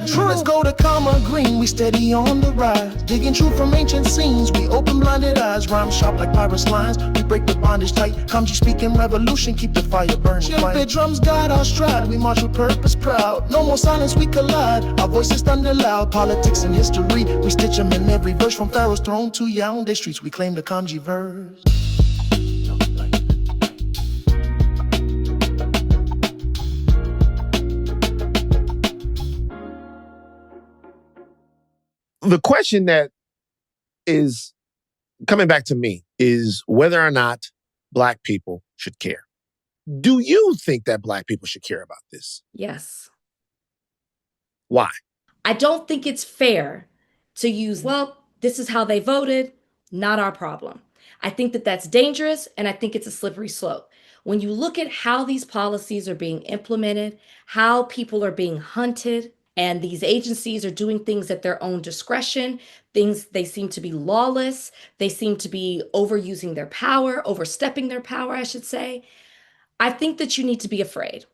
True. Let's go to Karma Green, we steady on the rise. Digging truth from ancient scenes, we open blinded eyes. Rhyme sharp like pirates' lines, we break the bondage tight. Kamji speaking revolution, keep the fire burning. The drums guide our stride, we march with purpose proud. No more silence, we collide, our voices thunder loud. Politics and history, we stitch them in every verse. From Pharaoh's throne to Yaoundé streets, we claim the Kamji verse. The question that is coming back to me is whether or not Black people should care. Do you think that Black people should care about this? Yes. Why? I don't think it's fair to use, well, this is how they voted, not our problem. I think that that's dangerous, and I think it's a slippery slope. When you look at how these policies are being implemented, how people are being hunted, and these agencies are doing things at their own discretion, they seem to be lawless, they seem to be overusing their power, overstepping their power, I should say. I think that you need to be afraid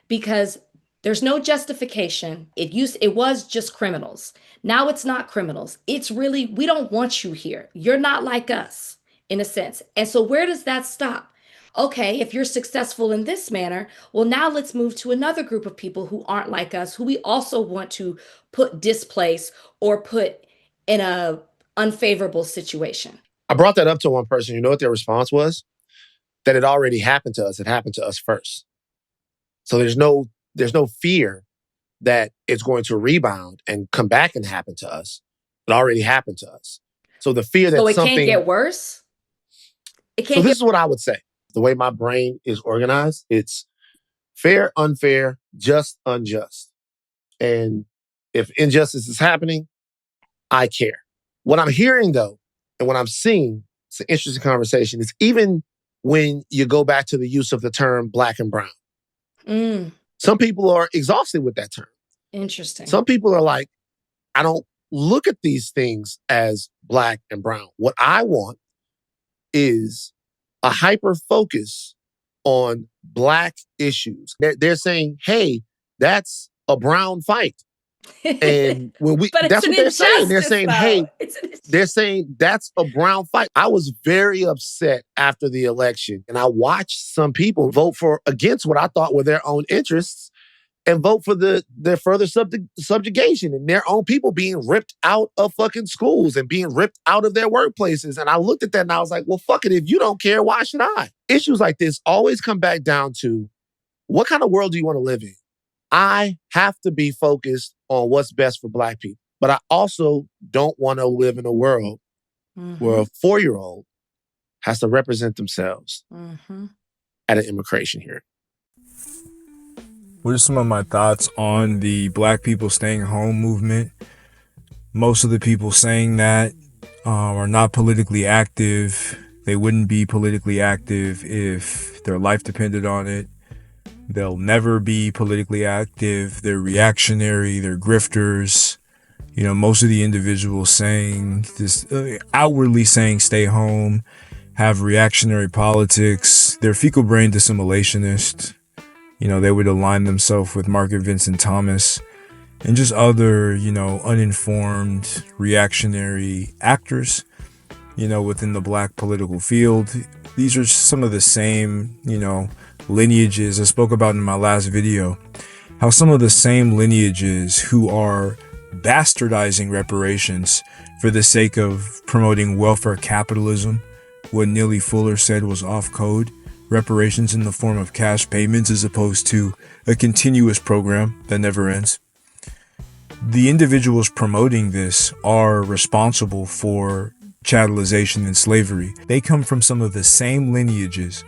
because there's no justification. It was just criminals. Now it's not criminals. It's really, we don't want you here. You're not like us, in a sense. And so where does that stop? Okay, if you're successful in this manner, well, now let's move to another group of people who aren't like us, who we also want to displace or put in a unfavorable situation. I brought that up to one person. You know what their response was? That it already happened to us. It happened to us first. So there's no fear that it's going to rebound and come back and happen to us. It already happened to us. So the fear that something can't get worse? This is what I would say. The way my brain is organized, it's fair, unfair, just, unjust. And if injustice is happening, I care. What I'm hearing, though, and what I'm seeing, it's an interesting conversation, is even when you go back to the use of the term Black and brown. Some people are exhausted with that term. Interesting. Some people are like, I don't look at these things as Black and brown. What I want is a hyper focus on Black issues. They're saying, hey, that's a brown fight. And when that's what they're saying. They're saying, hey, they're saying that's a brown fight. I was very upset after the election, and I watched some people vote against what I thought were their own interests and vote for their further subjugation and their own people being ripped out of fucking schools and being ripped out of their workplaces. And I looked at that and I was like, well, fuck it. If you don't care, why should I? Issues like this always come back down to what kind of world do you want to live in? I have to be focused on what's best for Black people. But I also don't want to live in a world where a 4-year-old has to represent themselves at an immigration hearing. What are some of my thoughts on the Black people staying home movement? Most of the people saying that are not politically active. They wouldn't be politically active if their life depended on it. They'll never be politically active. They're reactionary. They're grifters. You know, most of the individuals saying this, outwardly saying stay home, have reactionary politics. They're fecal brain dissimulationists. You know, they would align themselves with Margaret Vincent Thomas and just other, uninformed reactionary actors, within the Black political field. These are some of the same, lineages I spoke about in my last video, how some of the same lineages who are bastardizing reparations for the sake of promoting welfare capitalism, what Neely Fuller said was off code, reparations in the form of cash payments as opposed to a continuous program that never ends. The individuals promoting this are responsible for chattelization and slavery. They come from some of the same lineages,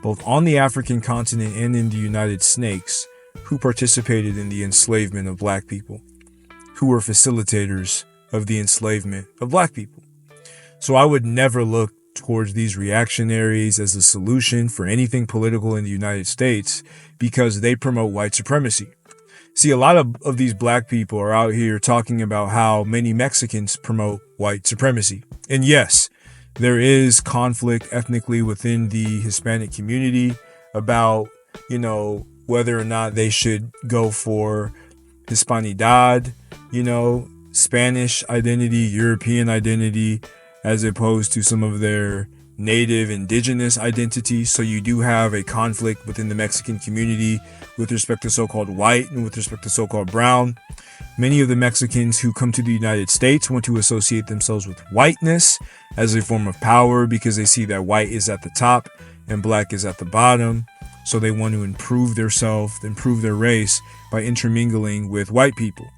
both on the African continent and in the United Snakes, who participated in the enslavement of Black people, who were facilitators of the enslavement of Black people. So I would never look towards these reactionaries as a solution for anything political in the United States because they promote white supremacy. See, a lot of these Black people are out here talking about how many Mexicans promote white supremacy. And yes, there is conflict ethnically within the Hispanic community about, whether or not they should go for Hispanidad, Spanish identity, European identity, as opposed to some of their native indigenous identities. So you do have a conflict within the Mexican community with respect to so-called white and with respect to so-called brown. Many of the Mexicans who come to the United States want to associate themselves with whiteness as a form of power because they see that white is at the top and black is at the bottom. So they want to improve themselves, improve their race by intermingling with white people.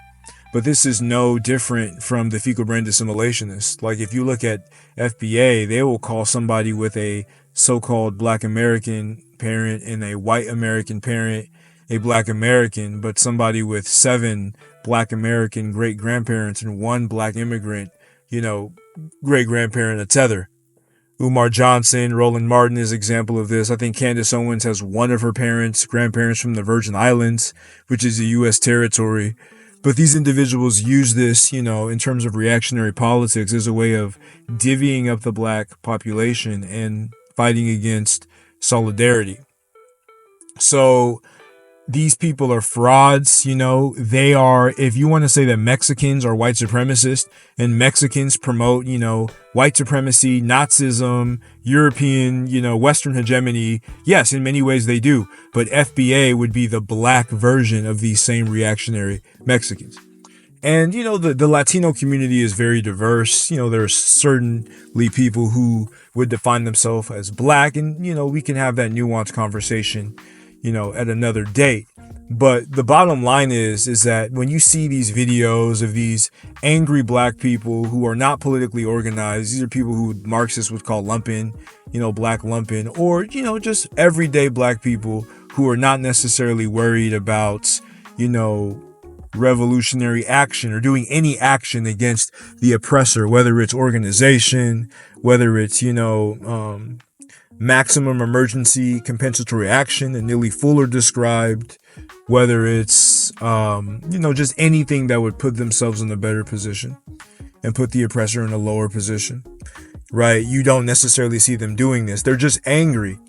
But this is no different from the fecal brain assimilationists. Like if you look at FBA, they will call somebody with a so-called black American parent and a white American parent a black American, but somebody with 7 black American great grandparents and 1 black immigrant, great grandparent, a tether. Umar Johnson, Roland Martin is an example of this. I think Candace Owens has one of her grandparents from the Virgin Islands, which is a U.S. territory. But these individuals use this, in terms of reactionary politics as a way of divvying up the black population and fighting against solidarity. So these people are frauds, they are, if you want to say that Mexicans are white supremacists and Mexicans promote, white supremacy, Nazism, European, Western hegemony, yes, in many ways they do. But FBA would be the black version of these same reactionary Mexicans. And, the Latino community is very diverse. There are certainly people who would define themselves as black, and, we can have that nuanced conversation at another date. But the bottom line is that when you see these videos of these angry black people who are not politically organized, these are people who Marxists would call lumpen, black lumpen, or, just everyday black people who are not necessarily worried about, revolutionary action or doing any action against the oppressor, whether it's organization, whether it's, maximum emergency compensatory action that Neely Fuller described, whether it's, just anything that would put themselves in a better position and put the oppressor in a lower position, right? You don't necessarily see them doing this. They're just angry,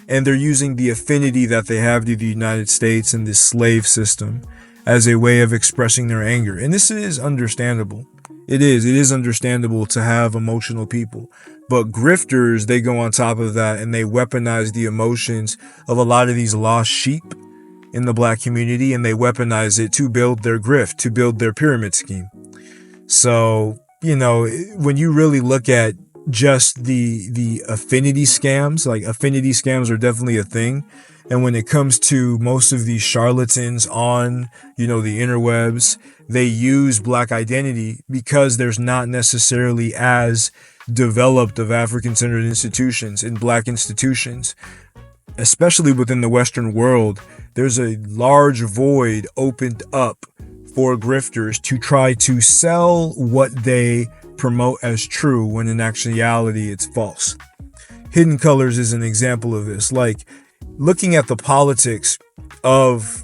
and they're using the affinity that they have to the United States and this slave system as a way of expressing their anger. And this is understandable. It is understandable to have emotional people. But grifters, they go on top of that and they weaponize the emotions of a lot of these lost sheep in the black community, and they weaponize it to build their grift, to build their pyramid scheme. So, when you really look at just the affinity scams, like affinity scams are definitely a thing. And when it comes to most of these charlatans on, the interwebs, they use black identity because there's not necessarily as developed of African-centered institutions in black institutions, especially within the Western world. There's a large void opened up for grifters to try to sell what they promote as true when in actuality it's false. Hidden Colors is an example of this. Like, looking at the politics of,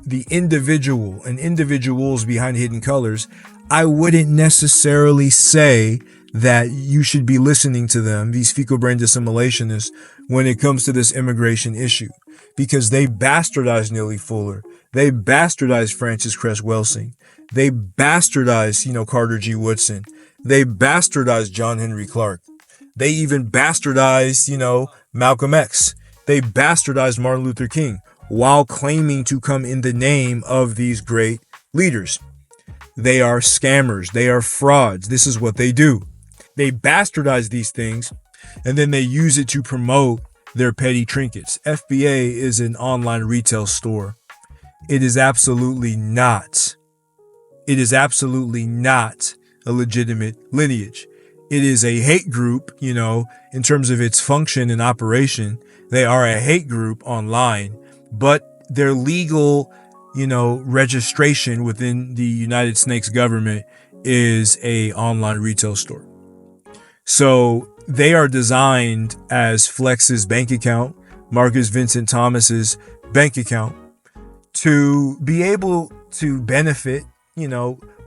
the individual and individuals behind Hidden Colors, I wouldn't necessarily say that you should be listening to them, these fecal brain assimilationists, when it comes to this immigration issue, because they bastardized Neely Fuller. They bastardized Francis Cress Welsing. They bastardized, Carter G. Woodson. They bastardized John Henry Clark. They even bastardized, Malcolm X. They bastardized Martin Luther King while claiming to come in the name of these great leaders. They are scammers. They are frauds. This is what they do. They bastardize these things, and then they use it to promote their petty trinkets. FBA is an online retail store. It is absolutely not. It is absolutely not a legitimate lineage. It is a hate group, in terms of its function and operation. They are a hate group online, but their legal, registration within the United States government is a online retail store. So they are designed as Flex's bank account, Marcus Vincent Thomas's bank account, to be able to benefit,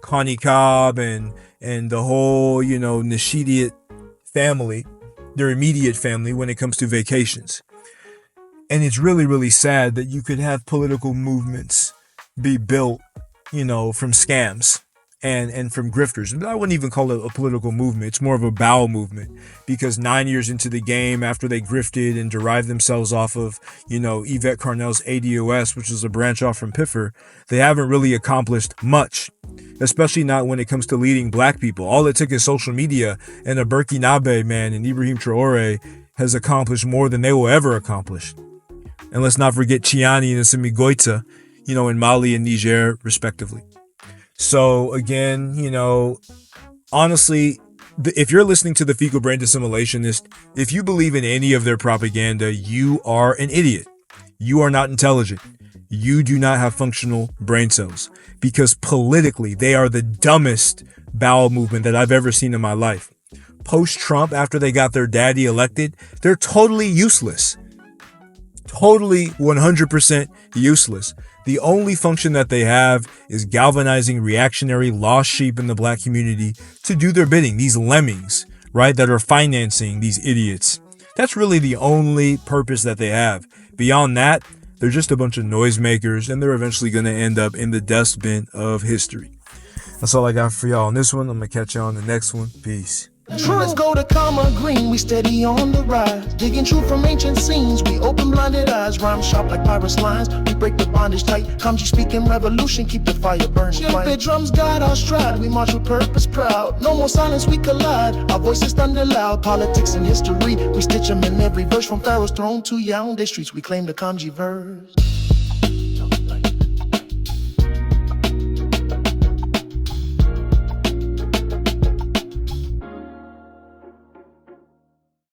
Connie Cobb and the whole, Nishidiot family, their immediate family, when it comes to vacations. And it's really, really sad that you could have political movements be built, from scams and from grifters. I wouldn't even call it a political movement. It's more of a bowel movement, because 9 years into the game, after they grifted and derived themselves off of, Yvette Carnell's ADOS, which is a branch off from Piffer, they haven't really accomplished much, especially not when it comes to leading black people. All it took is social media, and a Burkinabe man and Ibrahim Traore has accomplished more than they will ever accomplish. And let's not forget Chiani and Assimi Goita, in Mali and Niger, respectively. So again, honestly, if you're listening to the fecal brain assimilationist, if you believe in any of their propaganda, you are an idiot. You are not intelligent. You do not have functional brain cells, because politically, they are the dumbest bowel movement that I've ever seen in my life. Post-Trump, after they got their daddy elected, they're totally useless. Totally 100% useless. The only function that they have is galvanizing reactionary lost sheep in the black community to do their bidding. These lemmings, right, that are financing these idiots. That's really the only purpose that they have. Beyond that, they're just a bunch of noisemakers, and they're eventually going to end up in the dustbin of history. That's all I got for y'all on this one. I'm going to catch y'all on the next one. Peace. Let's go to Karma Green, we steady on the rise. Digging truth from ancient scenes, we open blinded eyes. Rhyme sharp like pirates' lines, we break the bondage tight. Kamji speaking revolution, keep the fire burning. Shield drums guide our stride, we march with purpose proud. No more silence, we collide, our voices thunder loud. Politics and history, we stitch them in every verse. From Pharaoh's throne to Yaoundé streets, we claim the Kamji verse.